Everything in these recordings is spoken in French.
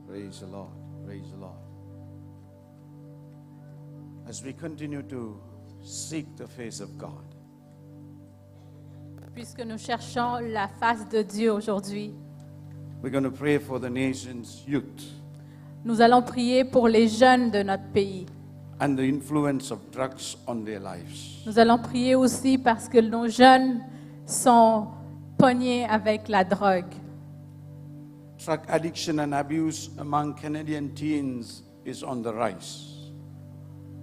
Praise the Lord. Praise the Lord. As we continue to seek the face of God, Puisque nous cherchons la face de Dieu aujourd'hui, we're going to pray for the nation's youth nous allons prier pour les jeunes de notre pays. and the influence of drugs on their lives. Nous allons prier aussi parce que nos jeunes sont pognés avec la drogue. Drug addiction and abuse among Canadian teens is on the rise.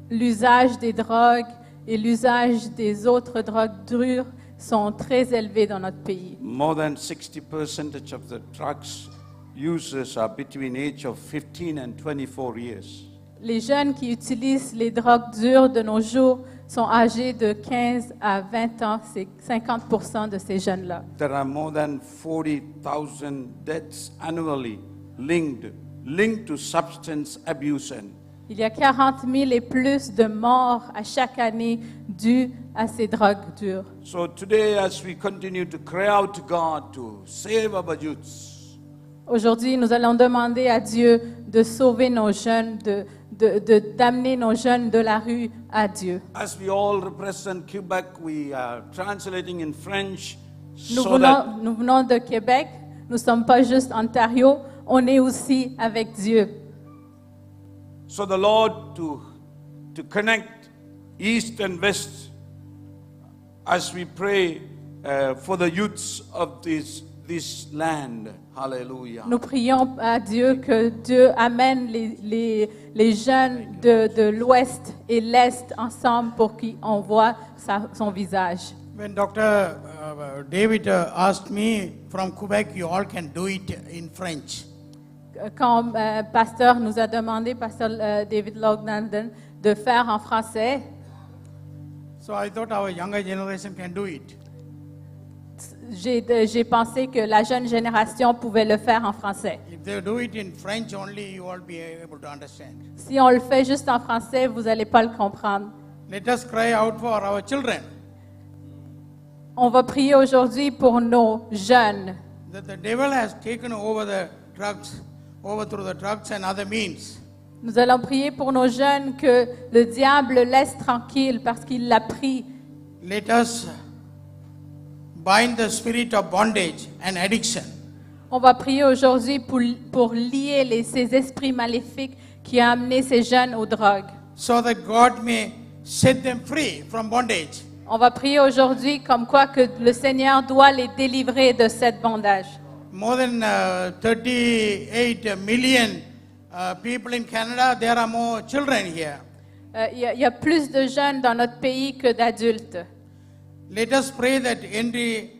L'usage des drogues et l'usage des autres drogues dures sont très élevés dans notre pays. More than 60% of the drugs users are between age of 15 and 24 years. Les jeunes qui utilisent les drogues dures de nos jours sont âgés de 15 à 20 ans. C'est 50% de ces jeunes-là. There are more than 40,000 deaths annually linked to substance abuse and Il y a 40 000 et plus de morts à chaque année dues à ces drogues dures. so today, as we continue to cry out to God to save our youths, Aujourd'hui, nous allons demander à Dieu de sauver nos jeunes, d'amener nos jeunes de la rue à Dieu. as we all represent Quebec, we are translating in French Nous so that venons de Québec, nous ne sommes pas juste Ontario, on est aussi avec Dieu. so the Lord to connect East and West as we pray for the youths of this land. Hallelujah. Nous prions à Dieu que Dieu amène les jeunes de l'Ouest et l'Est ensemble pour qu'on voit son visage. When Dr. David asked me from Quebec, you all can do it in French. Quand pasteur nous a demandé, pasteur David Lognanden, de faire en français, So I thought our younger generation can do it. j'ai pensé que la jeune génération pouvait le faire en français. If they do it in French only, you all be able to understand. Si on le fait juste en français, vous n'allez pas le comprendre. Let us cry out for our children, On va prier aujourd'hui pour nos jeunes. that the devil has taken over the drugs, overthrough the drugs and other means. Nous allons prier pour nos jeunes que le diable laisse tranquille parce qu'il l'a pris. Let us bind the spirit of bondage and addiction. On va prier aujourd'hui pour lier ces esprits maléfiques qui ont amené ces jeunes aux drogues. So that God may set them free from bondage. On va prier aujourd'hui comme quoi que le Seigneur doit les délivrer de cette bondage. More than 38 million people in Canada, there are more children here. Il y a plus de jeunes dans notre pays que d'adultes. Let us pray that any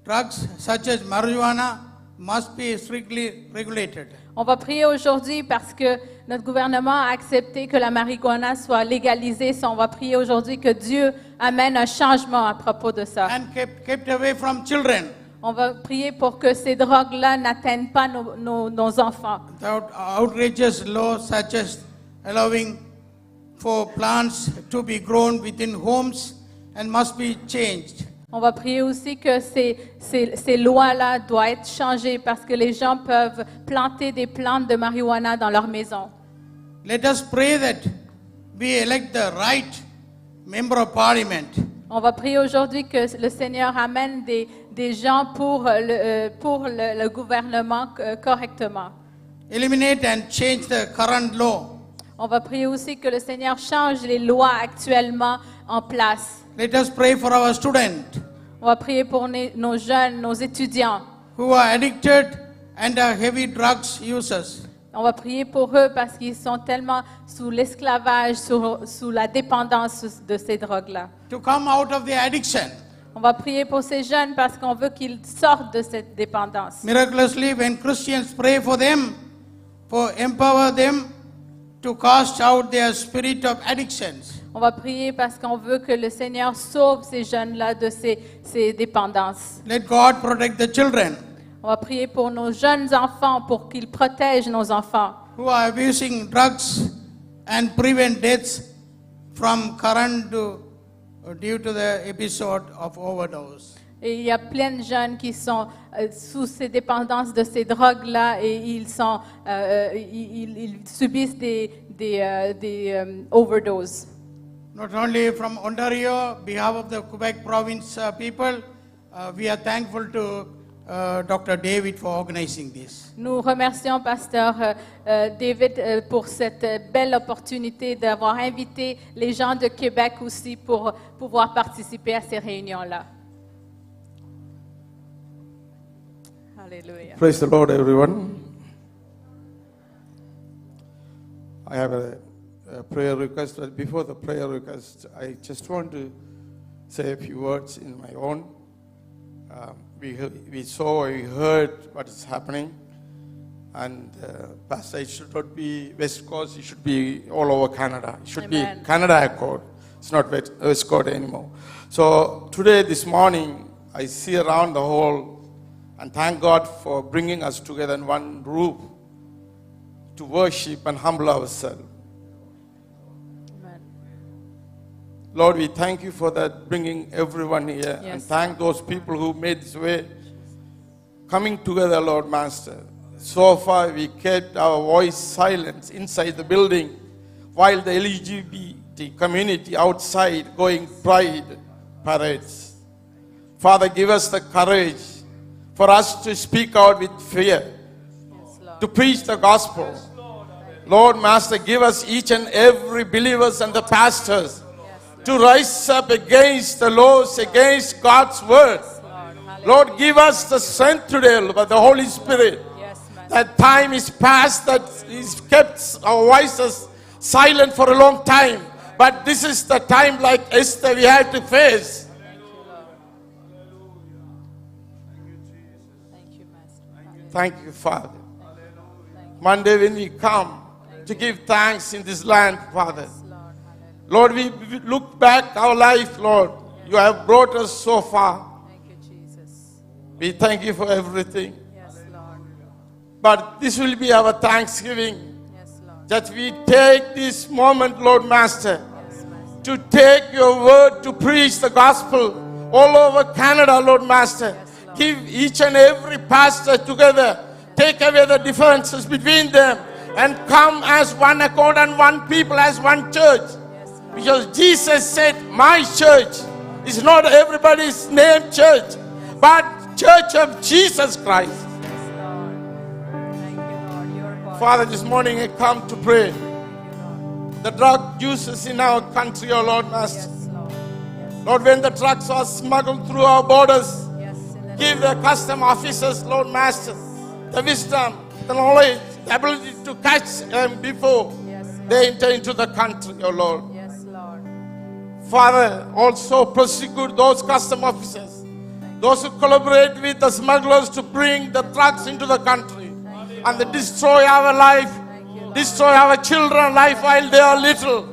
drugs such as marijuana must be strictly regulated. On va prier aujourd'hui parce que notre gouvernement a accepté que la marijuana soit légalisée. On va prier aujourd'hui que Dieu amène un changement à propos de ça. And kept away from children. On va prier pour que ces drogues-là n'atteignent pas nos enfants. Without outrageous laws such as allowing for plants to be grown within homes and must be changed. On va prier aussi que ces lois-là doivent être changées parce que les gens peuvent planter des plantes de marijuana dans leur maison. Let us pray that we elect the right member of parliament. On va prier aujourd'hui que le Seigneur amène des gens pour le gouvernement correctement. Eliminate and change the current law. On va prier aussi que le Seigneur change les lois actuellement en place. Let us pray for our students On va prier pour nos jeunes, nos étudiants. who are addicted and are heavy drugs users. On va prier pour eux parce qu'ils sont tellement sous l'esclavage, sous la dépendance de ces drogues-là. To come out of their addiction. On va prier pour ces jeunes parce qu'on veut qu'ils sortent de cette dépendance. Miraculously, when Christians pray for them, for empower them to cast out their spirit of addictions. On va prier parce qu'on veut que le Seigneur sauve ces jeunes-là de ces dépendances. Let God protect the children On va prier pour nos jeunes enfants, pour qu'ils protègent nos enfants. who are abusing drugs and prevent deaths from current due to the episode of overdose. Et il y a plein de jeunes qui sont sous ces dépendances de ces drogues-là et ils subissent des overdoses. Not only from Ontario, behalf of the Quebec province people, we are thankful to Dr. David for organizing this. Nous remercions Pasteur David pour cette belle opportunité d'avoir invité les gens de Québec aussi pour pouvoir participer à ces réunions-là. Alléluia. Praise the Lord, everyone. I have a prayer request. But before the prayer request, I just want to say a few words in my own. We heard what is happening. And Pastor, it should not be West Coast, it should be all over Canada. It should Amen. be Canada Accord. It's not West Coast anymore. So today, this morning, I see around the whole, and thank God for bringing us together in one roof to worship and humble ourselves. Amen. Lord, we thank you for that, bringing everyone here. Yes. And thank those people who made this way, coming together, Lord Master. So far, we kept our voice silent inside the building, while the LGBT community outside going pride parades. Father, give us the courage for us to speak out with fear, Yes, Lord. to preach the gospel. Lord Master, give us each and every believers and the pastors to rise up against the laws, against God's word. Lord. Lord, give us the strength today by the Holy Spirit. Yes, Master. That time is past, that is kept our voices silent for a long time. But this is the time, like Esther, we have to face. Thank you, Master. Thank you, Father. Thank you, Monday when we come to give thanks in this land, Father. Lord. Hallelujah. Lord, we look back our life, Lord. You have brought us so far. Thank you, Jesus. We thank you for everything. Yes, Lord. But this will be our thanksgiving. Yes, Lord. That we take this moment, Lord Master, Yes, Master. to take your word to preach the gospel all over Canada, Lord Master. Lord. Give each and every pastor together. Take away the differences between them and come as one accord and one people as one church. Yes, Lord. Because Jesus said, my church is not everybody's name church, but church of Jesus Christ. Yes, Lord. Thank you, Lord. Your body. Father, this morning I come to pray. Thank you, Lord. The drug users in our country, oh Lord Master. Yes, Lord. Yes, Lord, when the drugs are smuggled through our borders, yes. In the give the custom officers, Lord Master, the wisdom, the knowledge, the ability to catch them before Yes, Lord. they enter into the country, oh Lord. Yes, Lord. Father, also prosecute those custom officers, those who collaborate with the smugglers to bring the drugs into the country and they destroy our life, destroy our children's life while they are little.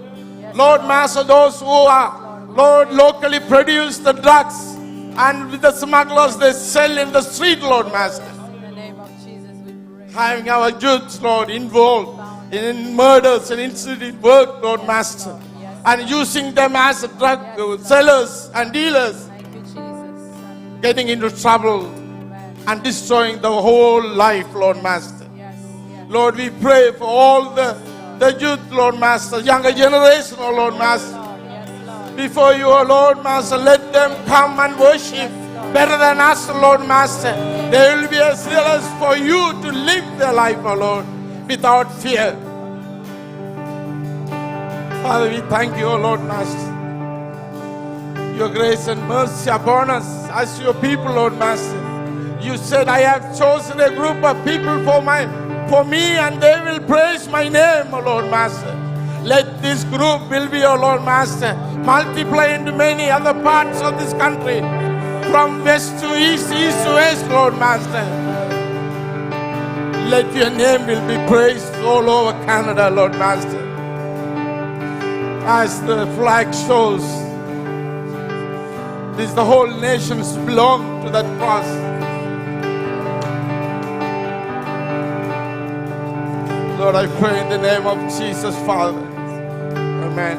Lord Master, those who are, Lord, locally produce the drugs and with the smugglers they sell in the street, Lord Master. In the name of Jesus, we pray. Having our youths, Lord, involved in murders and incident work, Lord Master, and using them as drug sellers and dealers, Thank you, Jesus. getting into trouble Amen. and destroying the whole life, Lord Master. Yes, yes. Lord, we pray for all the youth, Lord Master, younger generation, oh Lord Master. Lord, yes, Lord. Before you, oh Lord Master, let them come and worship better than us, Lord Master. They will be as zealous for you to live their life, oh Lord, without fear. Father, we thank you, oh Lord Master. Your grace and mercy upon us as your people, Lord Master. You said, I have chosen a group of people for me, and they will praise my name, O Lord Master. Let this group will be, O Lord Master, multiply into many other parts of this country, from west to east, east to west, Lord Master. Let your name will be praised all over Canada, Lord Master. As the flag shows, this the whole nations belong to that cross. Lord, I pray in the name of Jesus, Father. Amen.